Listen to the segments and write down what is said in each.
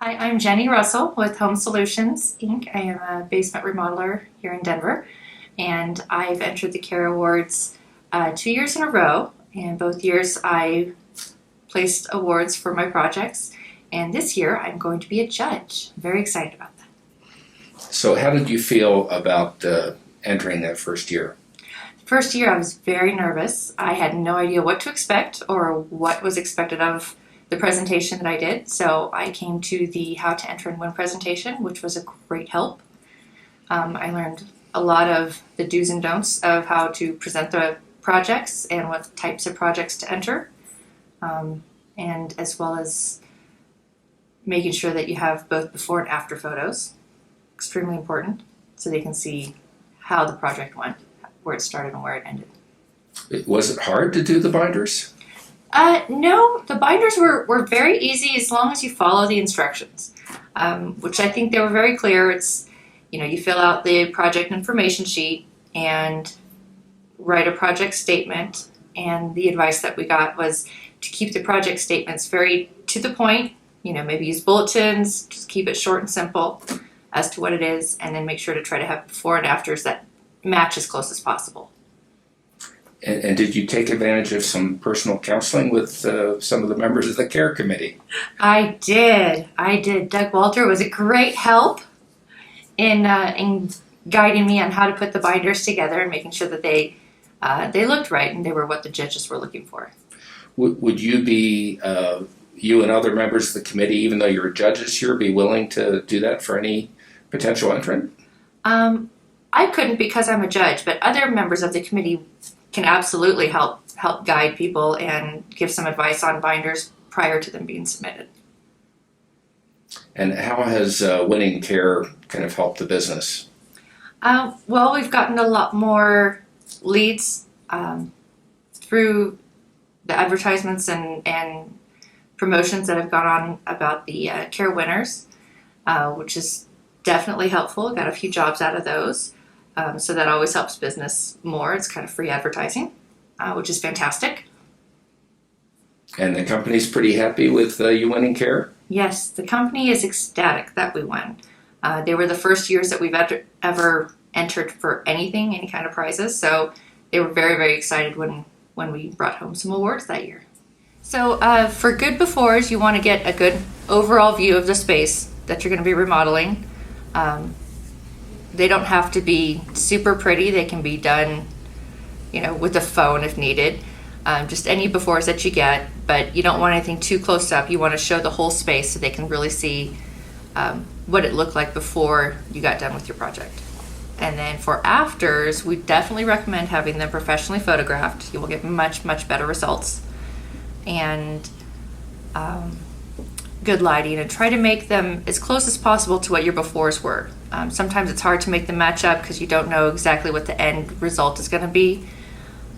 Hi, I'm Jenni Russell with Home Solutions, Inc. I am a basement remodeler here in Denver, and I've entered the CARE Awards 2 years in a row, and both years I placed awards for my projects, and this year I'm going to be a judge. I'm very excited about that. So how did you feel about entering that first year? First year I was very nervous. I had no idea what to expect or what was expected of the presentation that I did. So I came to the How to Enter and Win presentation, which was a great help. I learned a lot of the do's and don'ts of how to present the projects and what types of projects to enter, and as well as making sure that you have both before and after photos. Extremely important, so they can see how the project went, where it started and where it ended. Was it hard to do the binders? No, the binders were very easy as long as you follow the instructions, which I think they were very clear. It's, you fill out the project information sheet and write a project statement, and the advice that we got was to keep the project statements very to the point, maybe use bulletins, just keep it short and simple as to what it is, and then make sure to try to have before and afters that match as close as possible. And did you take advantage of some personal counseling with some of the members of the CARE committee? I did. Doug Walter was a great help in guiding me on how to put the binders together and making sure that they looked right and they were what the judges were looking for. Would you be, you and other members of the committee, even though you're judges here, be willing to do that for any potential entrant? I couldn't because I'm a judge, but other members of the committee can absolutely help guide people and give some advice on binders prior to them being submitted. And how has winning CARE kind of helped the business? Well, we've gotten a lot more leads through the advertisements and promotions that have gone on about the CARE winners, which is definitely helpful. Got a few jobs out of those. So that always helps business more. It's kind of free advertising, which is fantastic. And the company's pretty happy with you winning CARE? Yes, the company is ecstatic that we won. They were the first years that we've ever entered for anything, any kind of prizes. So they were very, very excited when we brought home some awards that year. So for good befores, you want to get a good overall view of the space that you're going to be remodeling. They don't have to be super pretty. They can be done, with a phone if needed. Just any befores that you get, but you don't want anything too close up. You want to show the whole space so they can really see what it looked like before you got done with your project. And then for afters, we definitely recommend having them professionally photographed. You will get much, much better results. And good lighting, and try to make them as close as possible to what your befores were. Sometimes it's hard to make them match up because you don't know exactly what the end result is going to be.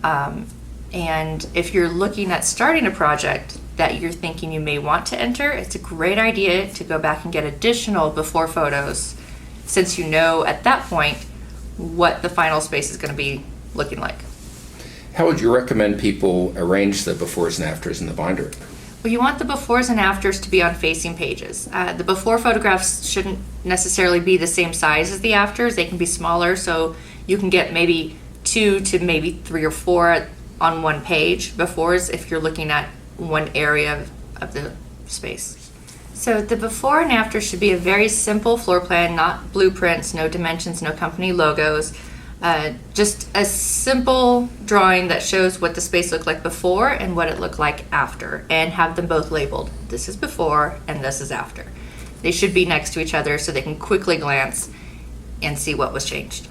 And if you're looking at starting a project that you're thinking you may want to enter, it's a great idea to go back and get additional before photos, since you know at that point what the final space is going to be looking like. How would you recommend people arrange the befores and afters in the binder? Well, you want the befores and afters to be on facing pages. The before photographs shouldn't necessarily be the same size as the afters. They can be smaller, so you can get maybe 2 to maybe 3 or 4 on one page befores if you're looking at one area of the space. So the before and after should be a very simple floor plan, not blueprints, no dimensions, no company logos. Just a simple drawing that shows what the space looked like before and what it looked like after, and have them both labeled. This is before and this is after. They should be next to each other so they can quickly glance and see what was changed.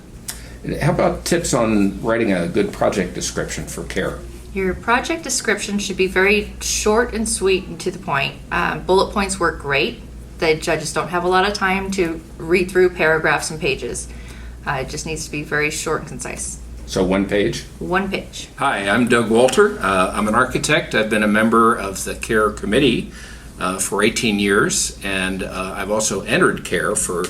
How about tips on writing a good project description for CARE? Your project description should be very short and sweet and to the point. Bullet points work great. The judges don't have a lot of time to read through paragraphs and pages. It just needs to be very short and concise. So one page? One page. Hi, I'm Doug Walter. I'm an architect. I've been a member of the CARE committee for 18 years, and I've also entered CARE for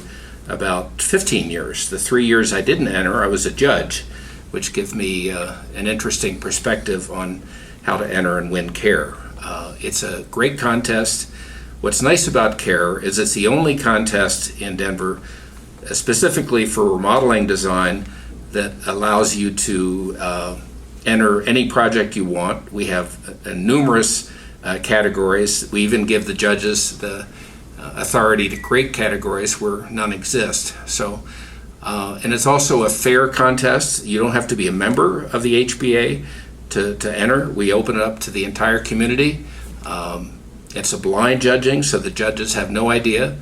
about 15 years. The 3 years I didn't enter, I was a judge, which gives me an interesting perspective on how to enter and win CARE. It's a great contest. What's nice about CARE is it's the only contest in Denver specifically for remodeling design that allows you to enter any project you want. We have numerous categories. We even give the judges the authority to create categories where none exist. So, and it's also a fair contest. You don't have to be a member of the HBA to enter. We open it up to the entire community. It's a blind judging, so the judges have no idea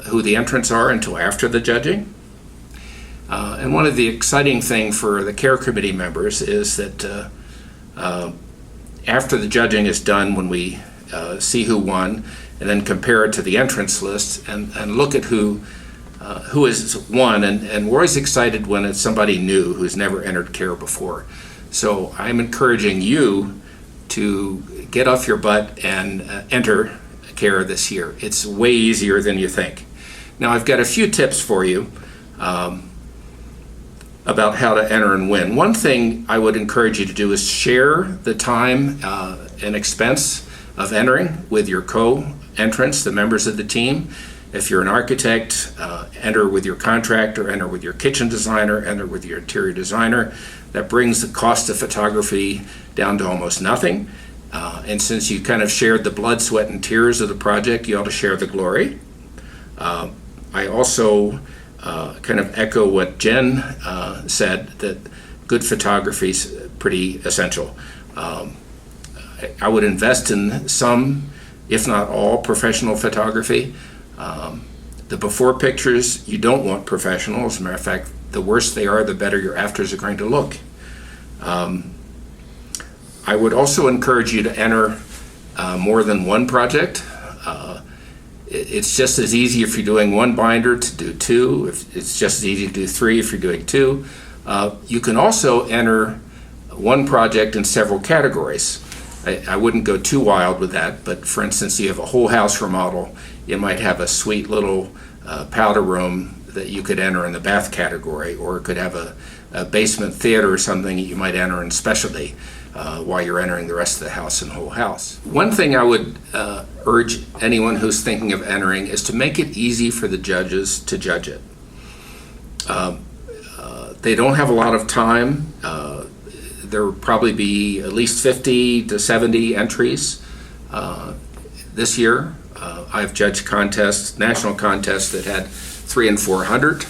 who the entrants are until after the judging. And one of the exciting things for the CARE committee members is that after the judging is done, when we see who won, and then compare it to the entrance list and look at who has won, and we're always excited when it's somebody new who's never entered CARE before. So I'm encouraging you to get off your butt and enter CARE this year. It's way easier than you think. Now I've got a few tips for you about how to enter and win. One thing I would encourage you to do is share the time and expense of entering with your co-entrants, the members of the team. If you're an architect, enter with your contractor, enter with your kitchen designer, enter with your interior designer. That brings the cost of photography down to almost nothing. And since you kind of shared the blood, sweat, and tears of the project, you ought to share the glory. I also kind of echo what Jen said, that good photography is pretty essential. I would invest in some, if not all, professional photography. The before pictures, you don't want professional. As a matter of fact, the worse they are, the better your afters are going to look. I would also encourage you to enter more than one project. It's just as easy if you're doing one binder to do two. It's just as easy to do three if you're doing two. You can also enter one project in several categories. I wouldn't go too wild with that, but for instance, you have a whole house remodel. You might have a sweet little powder room that you could enter in the bath category, or it could have a basement theater or something you might enter in specialty while you're entering the rest of the house and whole house. One thing I would urge anyone who's thinking of entering is to make it easy for the judges to judge it. They don't have a lot of time. There will probably be at least 50 to 70 entries this year. I've judged contests, national contests that had 300 and 400.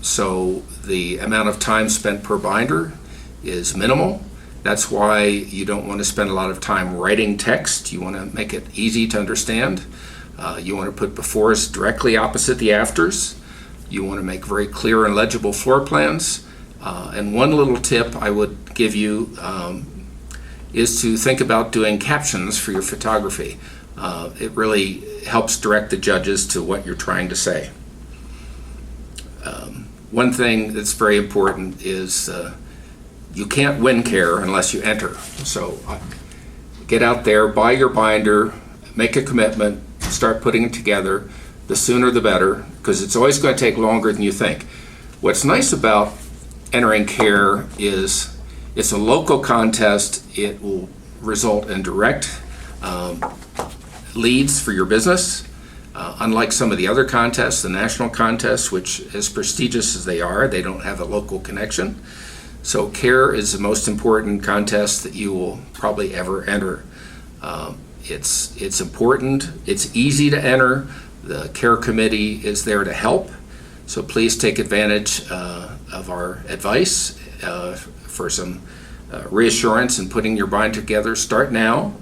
So the amount of time spent per binder is minimal. That's why you don't want to spend a lot of time writing text. You want to make it easy to understand. You want to put befores directly opposite the afters. You want to make very clear and legible floor plans. And one little tip I would give you is to think about doing captions for your photography. It really helps direct the judges to what you're trying to say. One thing that's very important is you can't win CARE unless you enter. So get out there, buy your binder, make a commitment, start putting it together. The sooner the better, because it's always going to take longer than you think. What's nice about entering CARE is it's a local contest. It will result in direct leads for your business. Unlike some of the other contests, the national contests, which as prestigious as they are, they don't have a local connection. So CARE is the most important contest that you will probably ever enter. It's important. It's easy to enter. The CARE committee is there to help. So please take advantage of our advice for some reassurance in putting your binder together. Start now.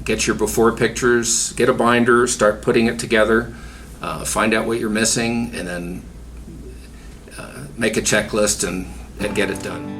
Get your before pictures, get a binder, start putting it together, find out what you're missing, and then make a checklist and get it done.